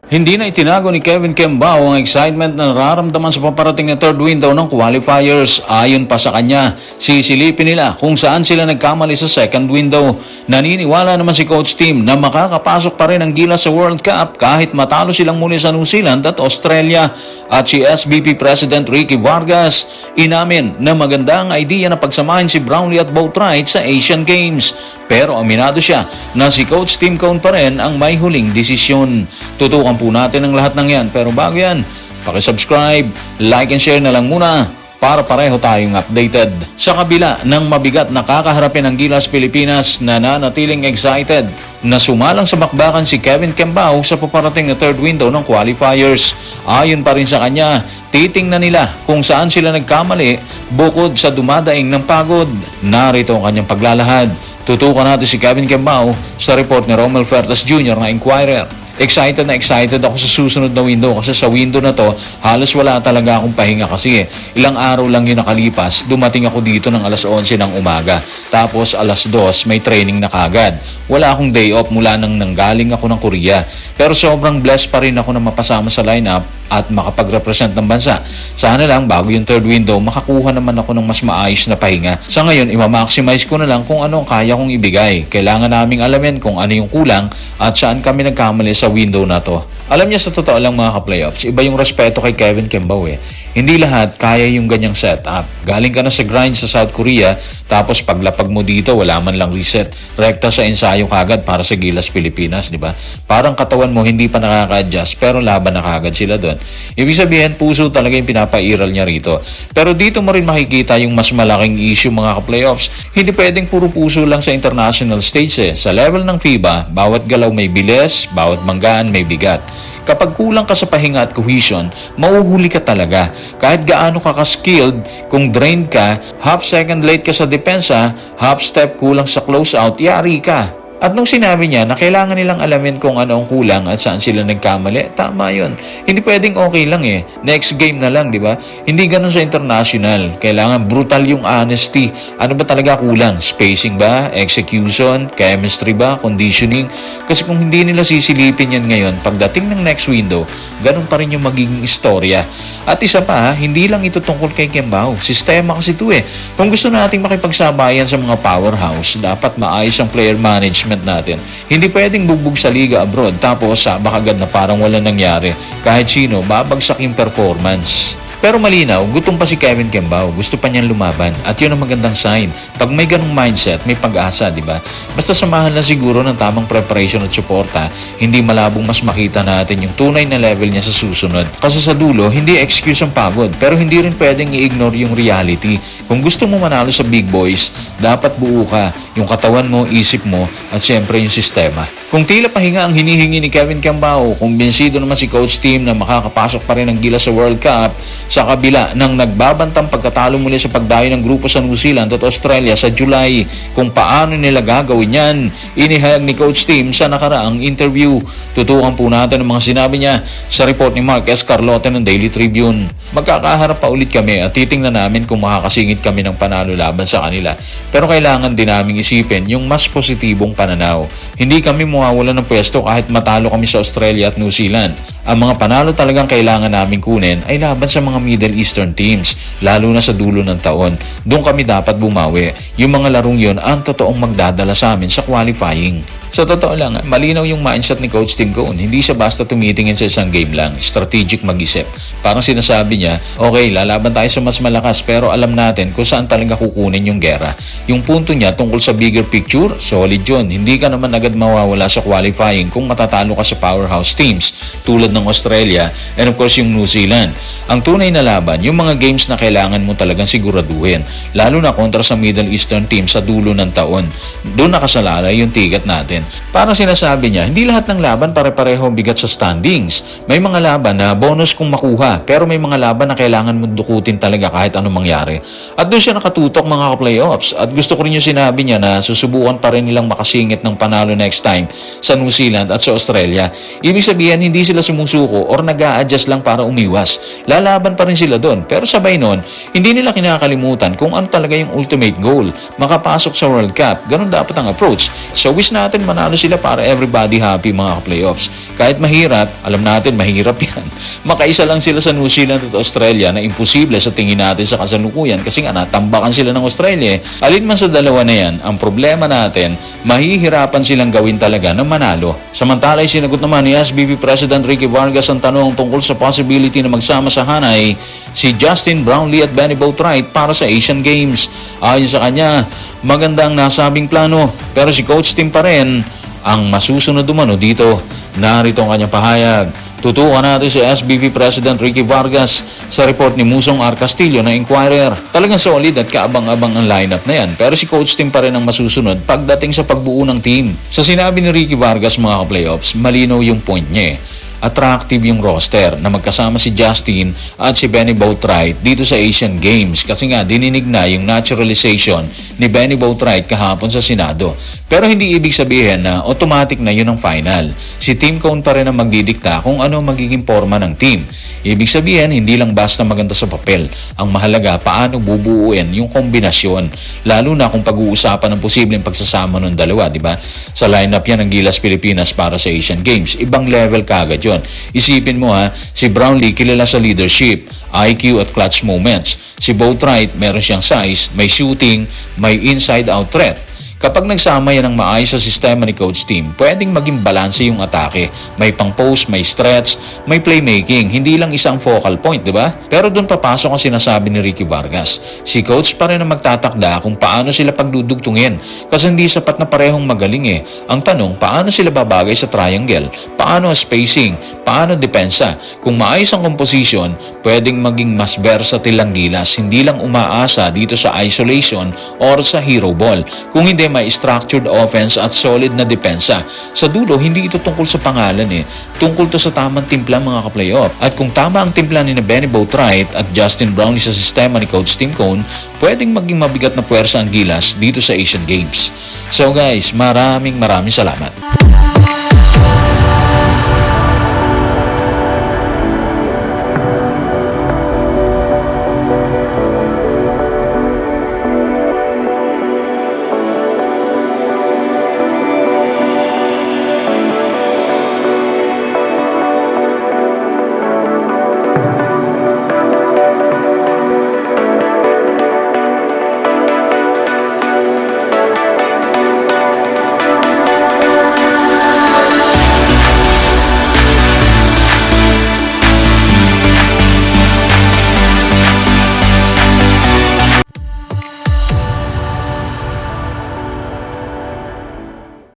Hindi na itinago ni Kevin Kembao ang excitement na nararamdaman sa paparating na third window ng qualifiers. Ayon pa sa kanya, sisilipin nila kung saan sila nagkamali sa second window. Naniniwala naman si Coach Tim na makakapasok pa rin ang Gilas sa World Cup kahit matalo silang muli sa New Zealand at Australia. At si SBP President Ricky Vargas inamin na maganda ang idea na pagsamahin si Brownlee at Boatwright sa Asian Games. Pero aminado siya na si Coach Tim Cone pa rin ang may huling desisyon. Tutukan po natin ang lahat ng yan. Pero bago yan, pakisubscribe, like and share na lang muna para pareho tayong updated. Sa kabila ng mabigat na kakaharapin ng Gilas Pilipinas, nananatiling excited na sumalang sa bakbakan si Kevin Kembao sa paparating na third window ng qualifiers. Ayon pa rin sa kanya, titingnan nila kung saan sila nagkamali bukod sa dumadaing ng pagod. Narito ang kanyang paglalahad. Tutukan natin si Kevin Kembao sa report ni Romel Fertas Jr. na Inquirer. Excited na excited ako sa susunod na window kasi sa window na to halos wala talaga akong pahinga kasi ilang araw lang yun nakalipas. Dumating ako dito ng alas 11 ng umaga, tapos alas 2 may training na kagad. Wala akong day off mula nang nanggaling ako ng Korea, pero sobrang blessed pa rin ako na mapasama sa lineup at makapag-represent ng bansa. Sana lang bago yung third window makakuha naman ako ng mas maayos na pahinga. Sa ngayon ima-maximize ko na lang kung ano ang kaya kong ibigay. Kailangan naming alamin kung ano yung kulang at saan kami nagkamali sa window na to. Alam niya, sa totoo lang mga ka-playoffs, iba yung respeto kay Kevin Kembao eh. Hindi lahat kaya yung ganyang setup. Galing ka na sa grind sa South Korea, tapos paglapag mo dito, wala man lang reset. Rekta sa ensayo kagad para sa Gilas Pilipinas, di ba? Parang katawan mo hindi pa nakaka-adjust, pero laban na kagad sila doon. Ibig sabihin, puso talaga yung pinapairal niya rito. Pero dito mo rin makikita yung mas malaking issue mga ka-playoffs. Hindi pwedeng puro puso lang sa international stage eh. Sa level ng FIBA, bawat galaw may bilis, bawat manggaan may bigat. Kapag kulang ka sa pahinga at cohesion, mauhuli ka talaga. Kahit gaano ka ka-skilled, kung drained ka, half second late ka sa depensa, half step kulang sa closeout, yari ka. At nung sinabi niya na kailangan nilang alamin kung ano ang kulang at saan sila nagkamali, tama yun. Hindi pwedeng okay lang eh. Next game na lang, di ba? Hindi ganun sa international. Kailangan brutal yung honesty. Ano ba talaga kulang? Spacing ba? Execution? Chemistry ba? Conditioning? Kasi kung hindi nila sisilipin yan ngayon, pagdating ng next window, ganun pa rin yung magiging istorya. At isa pa, hindi lang ito tungkol kay Kembao. Sistema kasi ito eh. Kung gusto nating makipagsabayan sa mga powerhouse, dapat maayos ang player management natin. Hindi pwedeng bugbog sa liga abroad tapos sabak agad na parang wala nangyari. Kahit sino, babagsak yung performance. Pero malinaw, gutom pa si Kevin Kembao. Gusto pa niyang lumaban. At yun ang magandang sign. Pag may ganong mindset, may pag-asa, di ba? Basta samahan lang siguro ng tamang preparation at suporta, hindi malabong mas makita natin yung tunay na level niya sa susunod. Kasi sa dulo, hindi excuse ang pagod. Pero hindi rin pwedeng i-ignore yung reality. Kung gusto mo manalo sa big boys, dapat buo ka. Yung katawan mo, isip mo, at syempre yung sistema. Kung tila pahinga ang hinihingi ni Kevin Kembao, kumbinsido naman si Coach Tim na makakapasok pa rin ang Gilas sa World Cup sa kabila ng nagbabantang pagkatalo muli sa pagdayo ng grupo sa New Zealand at Australia sa July. Kung paano nila gagawin yan, inihayag ni Coach Tim sa nakaraang interview. Tutukan po natin ang mga sinabi niya sa report ni Mark S. Carlote ng Daily Tribune. Magkakaharap pa ulit kami at titingnan namin kung makakasingit kami ng panalo laban sa kanila. Pero kailangan din naming isipin yung mas positibong pananaw. Hindi kami mawawala ng pwesto kahit matalo kami sa Australia at New Zealand. Ang mga panalo talagang kailangan naming kunin ay laban sa mga Middle Eastern teams, lalo na sa dulo ng taon. Doon kami dapat bumawi. Yung mga larong yon ang totoong magdadala sa amin sa qualifying. Sa totoo lang, malinaw yung mindset ni Coach Tim Cone. Hindi siya basta tumitingin sa isang game lang. Strategic mag-isip. Parang sinasabi niya, okay, lalaban tayo sa mas malakas pero alam natin kung saan talaga kukunin yung gera. Yung punto niya tungkol sa bigger picture, solid yun. Hindi ka naman agad mawawala sa qualifying kung matatalo ka sa powerhouse teams tulad ng Australia and of course yung New Zealand. Ang tunay na laban, yung mga games na kailangan mo talagang siguraduhin. Lalo na kontra sa Middle Eastern team sa dulo ng taon. Doon nakasalalay yung tigat natin. Parang sinasabi niya, hindi lahat ng laban pare-pareho bigat sa standings. May mga laban na bonus kung makuha, pero may mga laban na kailangan mong dukutin talaga kahit anong mangyari. At doon siya nakatutok mga ka-playoffs. At gusto ko rin yung sinabi niya na susubukan pa rin nilang makasingit ng panalo next time sa New Zealand at sa Australia. Ibig sabihin, hindi sila sumusuko or nag-a-adjust lang para umiwas. Lalaban pa rin sila doon. Pero sabay nun, hindi nila kinakalimutan kung ano talaga yung ultimate goal. Makapasok sa World Cup. Ganun dapat ang approach. So wish natin manalo sila para everybody happy mga playoffs. Kahit mahirap, alam natin mahirap yan. Makaisa lang sila sa New Zealand at Australia na imposible sa tingin natin sa kasalukuyan kasi nga natambakan sila ng Australia. Alin man sa dalawa na yan, ang problema natin, mahihirapan silang gawin talaga na manalo. Samantala ay sinagot naman ni SBB President Ricky Vargas ang tanong tungkol sa possibility na magsama sa Hanay si Justin Brownlee at Benny Boatwright para sa Asian Games. Ayon sa kanya, maganda ang nasabing plano pero si Coach Tim pa rin ang masusunod umano dito. Narito ang kanyang pahayag. Tutukan natin si SBB President Ricky Vargas sa report ni Musong R. Castillo ng Inquirer. Talagang solid at kaabang-abang ang lineup na yan pero si Coach Tim pa rin ang masusunod pagdating sa pagbuo ng team. Sa sinabi ni Ricky Vargas mga ka-playoffs, malinaw yung point niya eh. Attractive yung roster na magkasama si Justin at si Benny Boatwright dito sa Asian Games kasi nga dininig na yung naturalization ni Benny Boatwright kahapon sa Senado. Pero hindi ibig sabihin na automatic na yun ang final. Si Tim Cone pa rin ang magdidikta kung ano magiging forma ng team. Ibig sabihin, hindi lang basta maganda sa papel. Ang mahalaga, paano bubuuin yung kombinasyon. Lalo na kung pag-uusapan ng posibleng pagsasama ng dalawa, di ba? Sa lineup yan ng Gilas Pilipinas para sa Asian Games. Ibang level kagad yun. Isipin mo ha, si Brownlee kilala sa leadership, IQ at clutch moments. Si Boatwright, meron siyang size, may shooting, may inside-out threat. Kapag nagsama yan ng maayos sa sistema ni Coach Tim, pwedeng maging balanse yung atake. May pang-post, may stretch, may playmaking. Hindi lang isang focal point, di ba? Pero doon papasok ang sinasabi ni Ricky Vargas. Si Coach pa rin ang magtatakda kung paano sila pagdudugtungin. Kasi hindi sapat na parehong magaling eh. Ang tanong, paano sila babagay sa triangle? Paano spacing? Paano depensa? Kung maayos ang composition, pwedeng maging mas versatile ang Gilas. Hindi lang umaasa dito sa isolation or sa hero ball. Kung hindi, may structured offense at solid na depensa. Sa dulo, hindi ito tungkol sa pangalan eh. Tungkol to sa tamang timpla mga ka-playoff. At kung tama ang timpla ni Benny Boatwright at Justin Brownlee sa sistema ni Coach Tim Cone, pwedeng maging mabigat na puwersa ang Gilas dito sa Asian Games. So guys, maraming salamat.